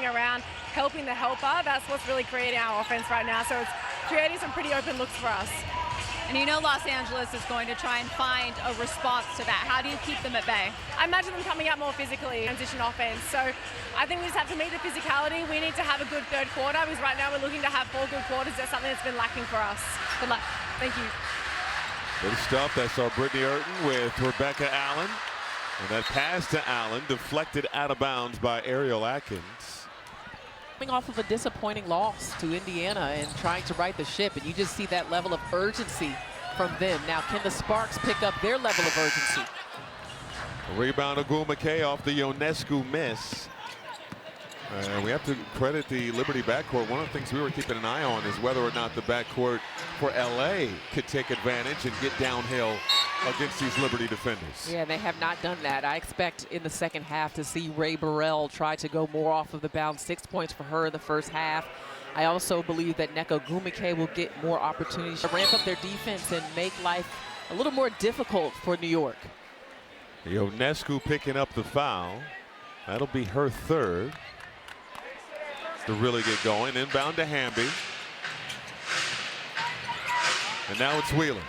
moving around, helping the helper. That's what's really creating our offense right now. So it's creating some pretty open looks for us. And you know Los Angeles is going to try and find a response to that. How do you keep them at bay? I imagine them coming out more physically, transition offense. So I think we just have to meet the physicality. We need to have a good third quarter because right now we're looking to have 4 good quarters. That's something that's been lacking for us. Good luck. Thank you. Good stuff. That's our Brittany Urton with Rebecca Allen. And that pass to Allen deflected out of bounds by Ariel Atkins. Coming off of a disappointing loss to Indiana and trying to right the ship, and you just see that level of urgency from them. Now, can the Sparks pick up their level of urgency? Rebound of McKay off the Ionescu miss. We have to credit the Liberty backcourt. One of the things we were keeping an eye on is whether or not the backcourt for LA could take advantage and get downhill against these Liberty defenders. Yeah, they have not done that. I expect in the second half to see Ray Burrell try to go more off of the bounce. 6 points for her in the first half. I also believe that Nneka Ogwumike will get more opportunities to ramp up their defense and make life a little more difficult for New York. Ionescu picking up the foul. That'll be her third. To really get going. Inbound to Hamby. And now it's Wheeler.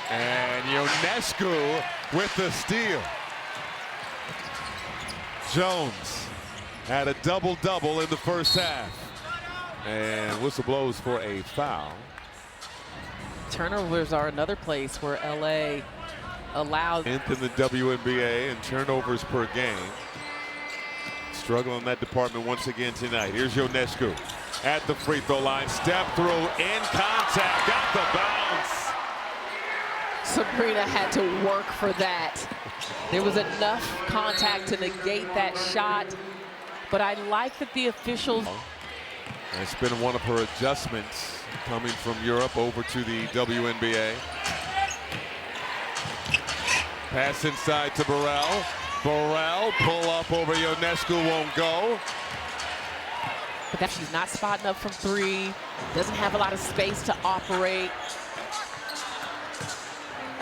And Ionescu with the steal. Jones had a double-double in the first half. And whistle blows for a foul. Turnovers are another place where LA allows. 10th in the WNBA in turnovers per game. Struggling in that department once again tonight. Here's Ionescu at the free throw line. Step through in contact. Got the bounce. Sabrina had to work for that. There was enough contact to negate that shot. But I like that the officials. It's been one of her adjustments coming from Europe over to the WNBA. Pass inside to Burrell. Burrell pull up over Ionescu, won't go. But that she's not spotting up from three. Doesn't have a lot of space to operate.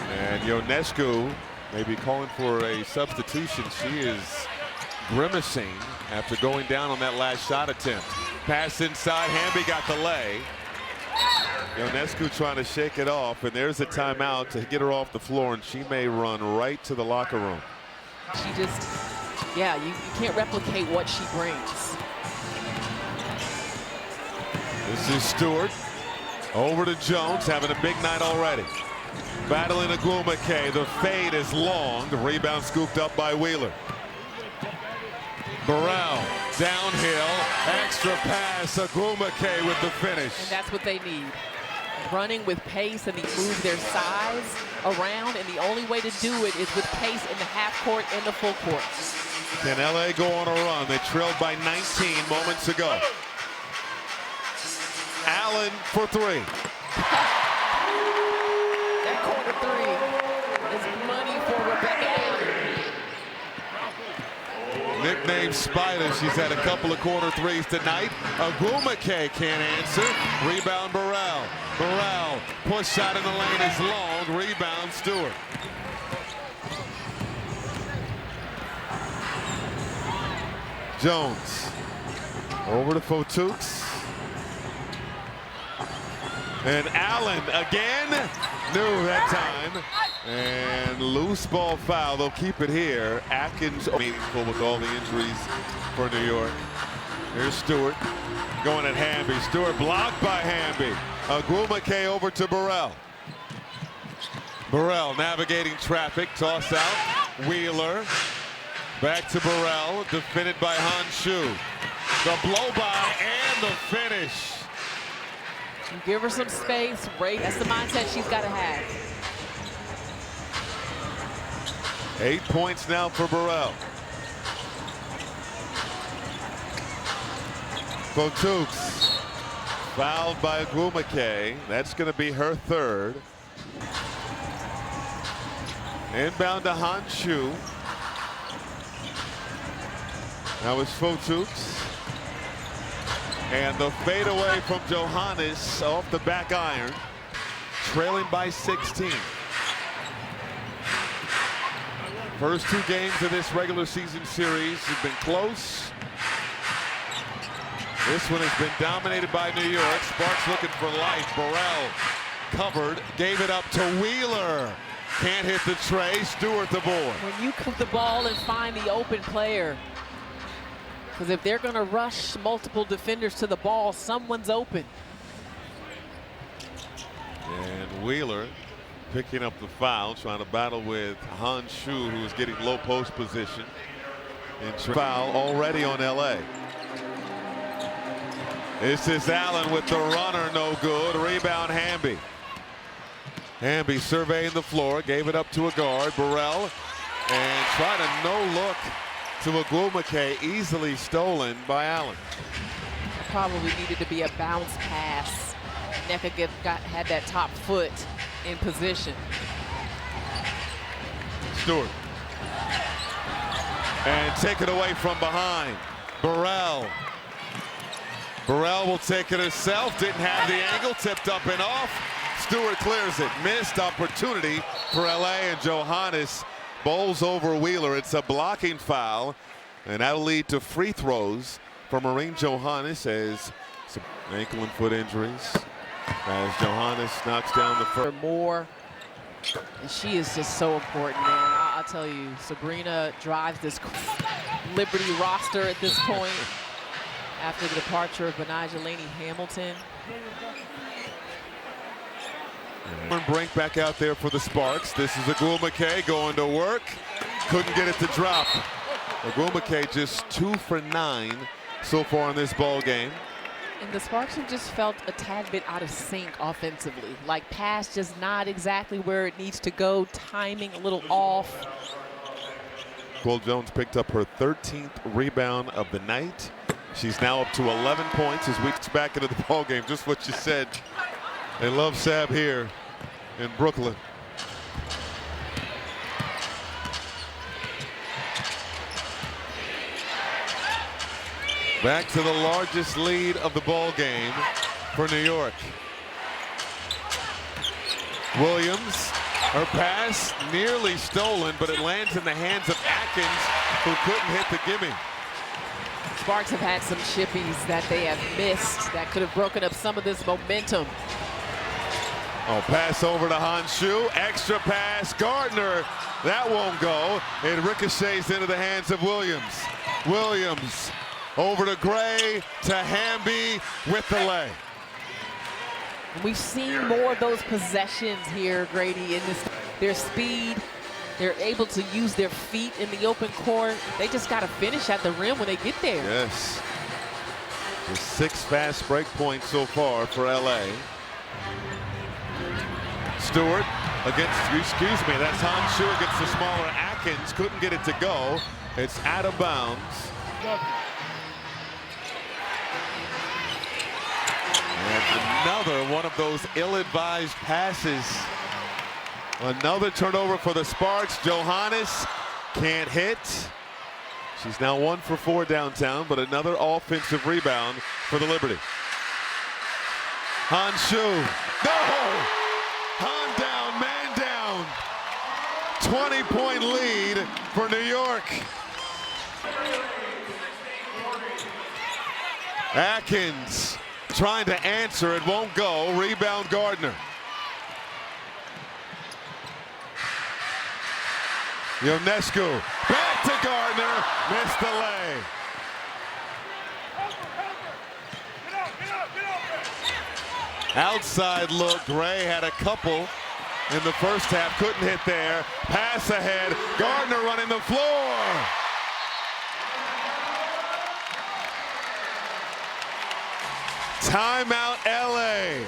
And Ionescu may be calling for a substitution. She is grimacing after going down on that last shot attempt. Pass inside, Hamby got the lay. Ionescu trying to shake it off, and there's a timeout to get her off the floor, and she may run right to the locker room. She just, yeah, you can't replicate what she brings. This is Stewart. Over to Jones, having a big night already. Battling Ogwumike. The fade is long. The rebound scooped up by Wheeler. Burrell downhill. Extra pass. Ogwumike with the finish. And that's what they need. Running with pace, and they move their size around, and the only way to do it is with pace in the half court and the full court. Can LA go on a run? They trailed by 19 moments ago. Allen for three. That corner three is money for Rebecca Allen. Nicknamed Spider, she's had a couple of corner threes tonight. Ogwumike can't answer. Rebound Burrell. Burrell, push shot in the lane is long. Rebound Stewart. Jones over to Fotukes. And Allen again. New that time. And loose ball foul. They'll keep it here. Atkins meaningful with all the injuries for New York. Here's Stewart going at Hamby. Stewart blocked by Hamby. Ogwumike over to Burrell. Burrell navigating traffic. Toss out. Wheeler. Back to Burrell. Defended by Honshu. The blow by and the finish. You give her some space, Ray. That's the mindset she's got to have. 8 points now for Burrell. Fotukes fouled by Ogwumike. That's going to be her third. Inbound to Honshu. Now it's Fotukes. And the fadeaway from Johannes off the back iron. Trailing by 16. First 2 games of this regular season series have been close. This one has been dominated by New York. Sparks looking for life. Burrell covered, gave it up to Wheeler. Can't hit the tray. Stewart the board. When you cook the ball and find the open player, because if they're going to rush multiple defenders to the ball, someone's open. And Wheeler picking up the foul, trying to battle with Han Shu, who is getting low post position. And foul already on LA. This is Allen with the runner, no good. Rebound Hamby. Hamby surveying the floor, gave it up to a guard, Burrell, and tried a no-look to Agwumake, easily stolen by Allen. Probably needed to be a bounce pass. Nneka had that top foot in position. Stewart. And take it away from behind. Burrell. Burrell will take it herself. Didn't have the angle. Tipped up and off. Stewart clears it. Missed opportunity for LA, and Johannes bowls over Wheeler. It's a blocking foul, and that'll lead to free throws for Maureen Johannes as some ankle and foot injuries. As Johannes knocks down the first. More, and she is just so important, man. I'll tell you, Sabrina drives this Liberty roster at this point after the departure of Benijah Laney Hamilton. Brink back out there for the Sparks. This is Agwumake going to work. Couldn't get it to drop. Agwumake just 2 for 9 so far in this ball game. And the Sparks have just felt a tad bit out of sync offensively. Like pass just not exactly where it needs to go, timing a little off. Nicole Jones picked up her 13th rebound of the night. She's now up to 11 points as we get back into the ball game. Just what you said. They love Sab here in Brooklyn. Back to the largest lead of the ball game for New York. Williams, her pass nearly stolen, but it lands in the hands of Atkins, who couldn't hit the gimme. Sparks have had some chippies that they have missed that could have broken up some of this momentum. Oh, pass over to Honshu. Extra pass. Gardner. That won't go. It ricochets into the hands of Williams. Williams over to Gray to Hamby with the lay. We've seen more of those possessions here, Grady, in this. Their speed. They're able to use their feet in the open court. They just got to finish at the rim when they get there. Yes. The 6 fast break points so far for LA. Stewart against, excuse me, that's Honshu against the smaller Atkins. Couldn't get it to go. It's out of bounds. And another one of those ill-advised passes. Another turnover for the Sparks. Johannes can't hit. She's now 1 for 4 downtown, but another offensive rebound for the Liberty. Honshu. No! Han down, man down. 20-point lead for New York. Atkins trying to answer, it won't go. Rebound Gardner. Ionescu back to Gardner, missed the lay. Outside look, Gray had a couple in the first half, couldn't hit there. Pass ahead, Gardner running the floor. Timeout LA.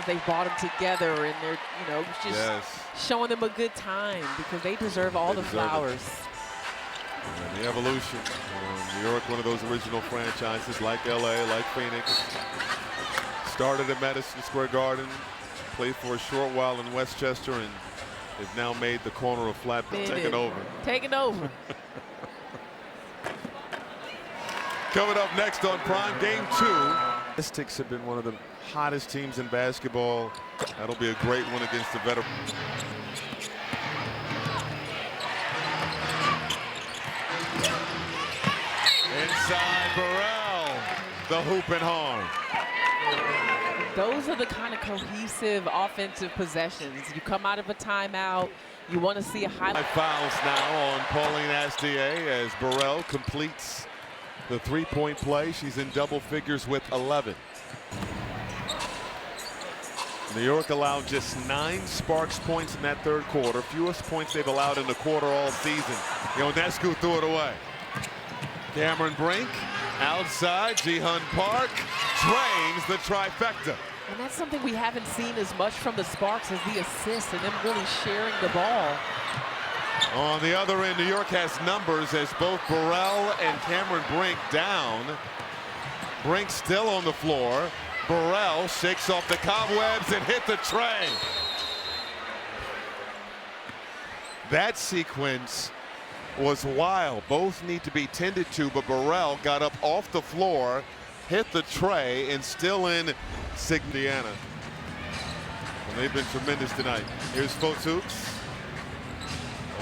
They brought them together, and they're, just showing them a good time because they deserve all the flowers. And the evolution. New York, one of those original franchises like LA, like Phoenix. Started at Madison Square Garden, played for a short while in Westchester, and they've now made the corner of Flatbush, taken over. Taking over. Coming up next on Prime, Game 2. Mystics have been one of the hottest teams in basketball. That'll be a great one against the veteran. inside Burrell, the hoop and horn. Those are the kind of cohesive offensive possessions. You come out of a timeout, you want to see a highlight. Fouls now on Pauline Astier as Burrell completes the three-point play. She's in double figures with 11. New York allowed just 9 Sparks points in that third quarter, fewest points they've allowed in the quarter all season. Ionescu threw it away. Cameron Brink outside, Jihyun Park drains the trifecta. And that's something we haven't seen as much from the Sparks as the assists and them really sharing the ball. On the other end, New York has numbers as both Burrell and Cameron Brink down. Brink still on the floor. Burrell shakes off the cobwebs and hit the tray. That sequence was wild. Both need to be tended to, but Burrell got up off the floor, hit the tray, and still in Indiana. And they've been tremendous tonight. Here's Fotuks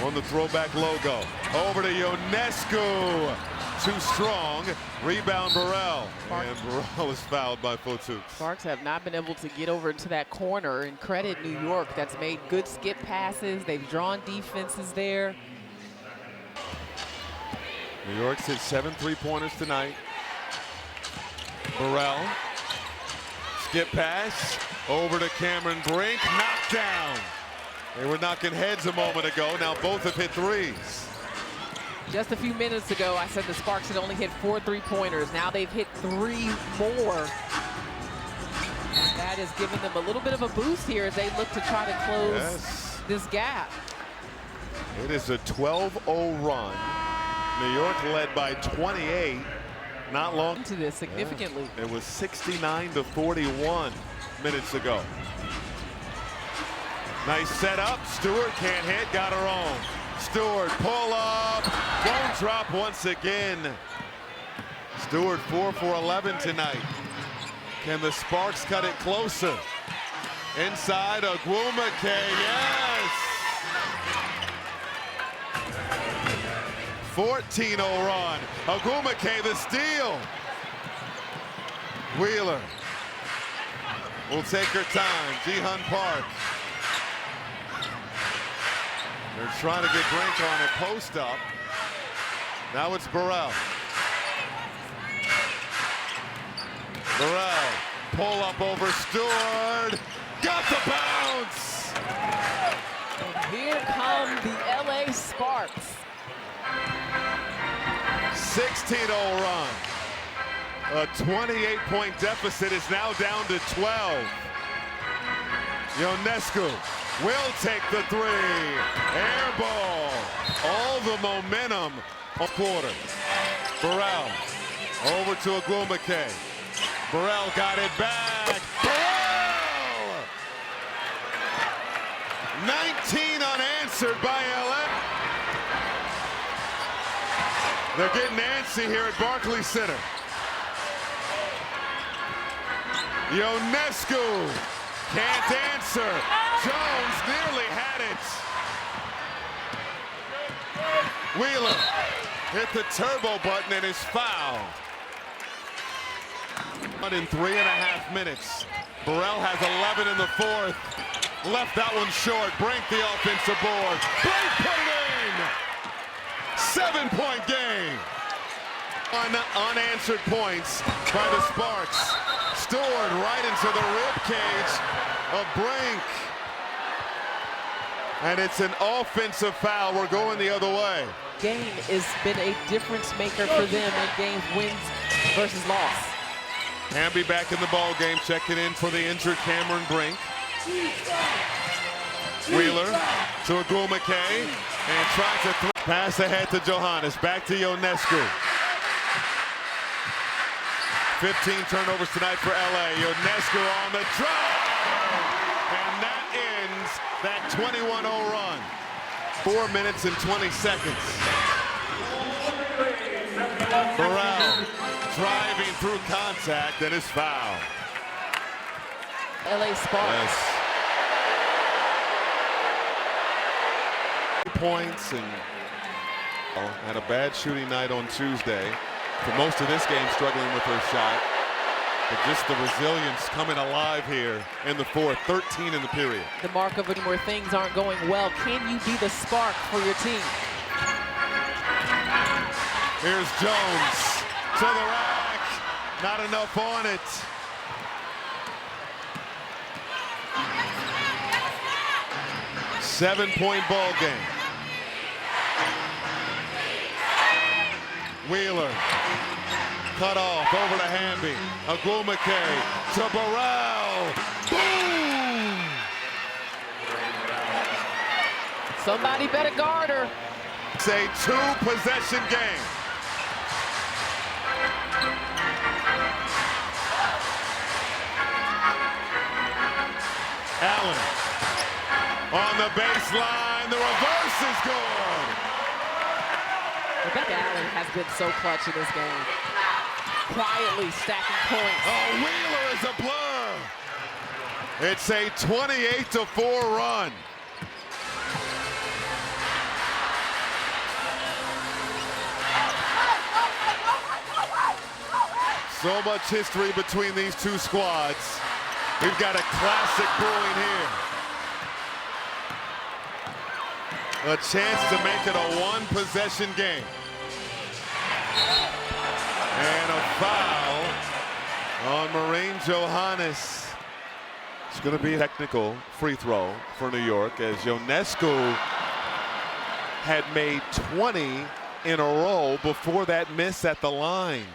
on the throwback logo. Over to Ionescu. Too strong. Rebound Burrell. And Burrell is fouled by Fotuks. Sparks have not been able to get over into that corner, and credit New York that's made good skip passes. They've drawn defenses there. New York's hit 7 3-pointers tonight. Burrell. Skip pass over to Cameron Brink. Knocked down. They were knocking heads a moment ago. Now both have hit threes. Just a few minutes ago, I said the Sparks had only hit 4 3-pointers. Now they've hit 3 more. That has given them a little bit of a boost here as they look to try to close this gap. It is a 12-0 run. New York led by 28 not long into this significantly. It was 69-41 minutes ago. Nice setup. Stewart can't hit, got her own. Stewart pull up, won't drop once again. Stewart 4 for 11 tonight. Can the Sparks cut it closer? Inside Ogwumike, yes! 14-0 run. Ogwumike the steal. Wheeler will take her time. Jihyun Park. They're trying to get Brink on a post up. Now it's Burrell. Burrell, pull up over Stewart. Got the bounce. And here come the LA Sparks. 16-0 run. A 28-point deficit is now down to 12. Ionescu will take the three. Air ball. All the momentum of quarter. Burrell over to Ogwumike. Burrell got it back. Burrell! 19 unanswered by LA. They're getting antsy here at Barclays Center. Ionescu can't answer. Jones nearly had it. Wheeler hit the turbo button and is fouled. In 3.5 minutes. Burrell has 11 in the fourth. Left that one short. Brink the offensive board. Brink put it in. 7-point game. Unanswered points by the Sparks. Stored right into the rib cage of Brink. And it's an offensive foul. We're going the other way. Game has been a difference maker for them in games wins versus loss. Hamby back in the ball game, checking in for the injured Cameron Brink. Wheeler to Ogwumike and tries to pass ahead to Johannes. Back to Ionescu. 15 turnovers tonight for LA. Ionescu on the drive. And that ends that 21-0 run. 4 minutes and 20 seconds. Burrell driving through contact and is fouled. LA Sparks. Yes. Points and had a bad shooting night on Tuesday. For most of this game, struggling with her shot. But just the resilience coming alive here in the fourth. 13 in the period. The mark of it where things aren't going well. Can you be the spark for your team? Here's Jones to the rack. Not enough on it. Seven-point ball game. Wheeler. Cut off over to Hamby. Agumake to Burrell. Boom! Somebody better guard her. It's a two-possession game. Allen on the baseline. The reverse is good. Rebecca Allen has been so clutch in this game. Quietly stacking points. Oh, Wheeler is a blur. It's a 28-4 run. So much history between these two squads. We've got a classic brewing here. A chance to make it a one-possession game. And a foul on Maureen Johannes. It's going to be a technical free throw for New York, as Ionescu had made 20 in a row before that miss at the line.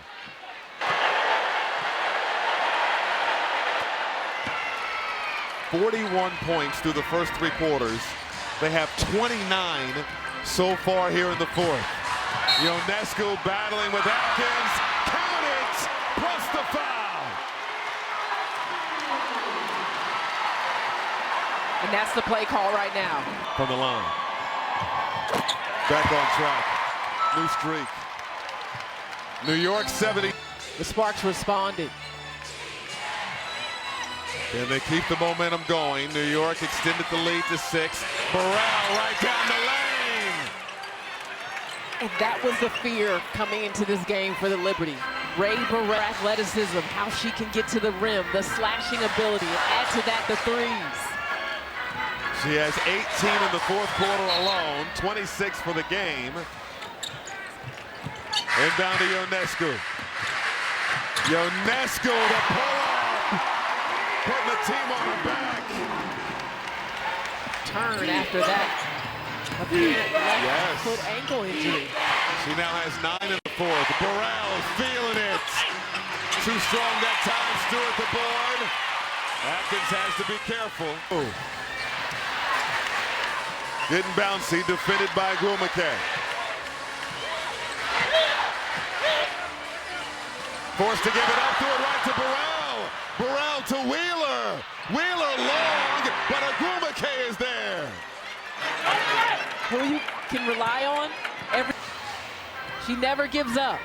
"41 points through the first three quarters. They have 29 so far here in the fourth. Ionescu battling with Atkins. Count it! Plus the foul. And that's the play call right now. From the line. Back on track. New streak. New York 70. The Sparks responded. And they keep the momentum going. New York extended the lead to 6. Burrell right down the lane. And that was the fear coming into this game for the Liberty. Ray Burrell, athleticism, how she can get to the rim, the slashing ability, and add to that the threes. She has 18 in the fourth quarter alone, 26 for the game. Inbound to Ionescu. Ionescu to pull up. Putting the team on her back. Turn after that. Yes. Foot ankle injury. She now has 9 in the fourth. Burrell feeling it. Too strong that time. Stewart the board. Atkins has to be careful. Ooh. Getting bouncy, defended by Agumake. Forced to give it up, threw it right to Burrell. Burrell to Wheeler. Wheeler long, but Agumake is there. Who you can rely on. She never gives up.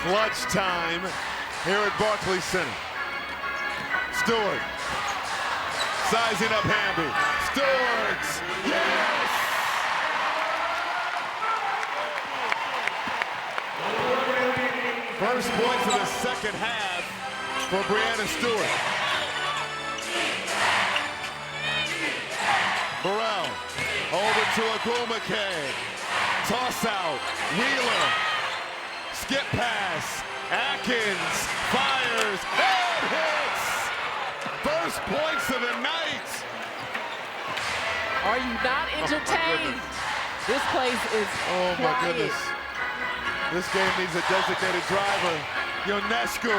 Clutch time here at Barclays Center. Stewart. Sizing up Hamby. Stewart. Yes! First points of the second half for Breanna Stewart. Burrell over to Agumake. Toss out. Wheeler. Skip pass. Atkins fires and hits. First points of the night. Are you not entertained? This place is Oh my quiet. goodness. This game needs a designated driver. Ionescu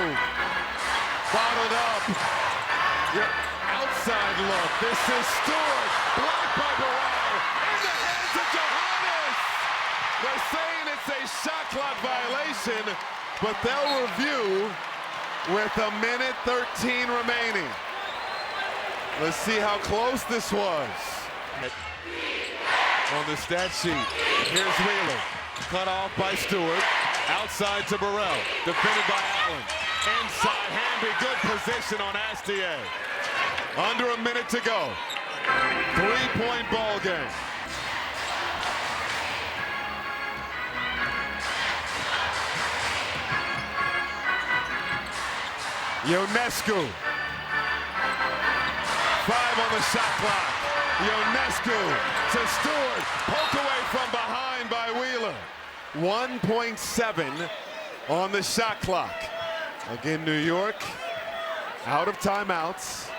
bottled up. Your outside look. This is Stewart. Blocked by Burrell. In the hands of Johannes. They're saying it's a shot clock violation, but they'll review with 1:13 remaining. Let's see how close this was. On the stat sheet, here's Wheeler. Cut off by Stewart. Outside to Burrell. Defended by Allen. Inside Hamby. Good position on Astier. Under a minute to go. 3-point ball game. Ionescu. 5 on the shot clock. Ionescu to Stewart. Poke away from behind by Wheeler. 1.7 on the shot clock. Again, New York out of timeouts.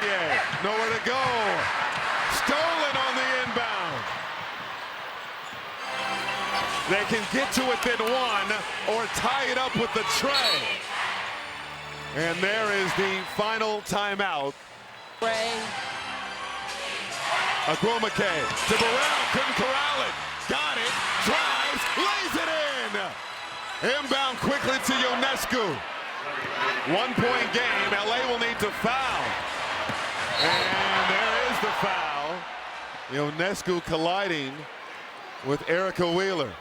Yeah, nowhere to go. Stolen on the inbound. They can get to within 1 or tie it up with the tray. And there is the final timeout. Ray. Agwomake to Burrell, couldn't corral it. Got it, drives, lays it in. Inbound quickly to Ionescu. 1-point game, LA will need to foul. And there is the foul. Ionescu colliding with Erica Wheeler.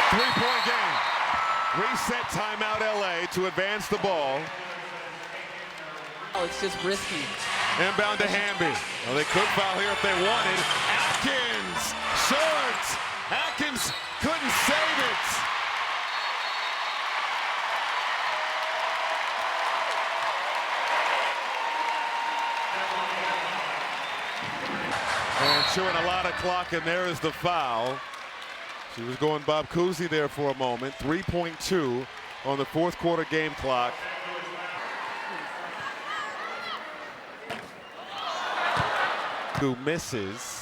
Three-point game. Reset timeout LA to advance the ball. Oh, it's just risky. Inbound to Hamby. Well, they could foul here if they wanted. Atkins, short. Atkins couldn't save it. And chewing a lot of clock, and there is the foul. She was going Bob Cousy there for a moment. 3.2 on the 4th quarter game clock. Who misses.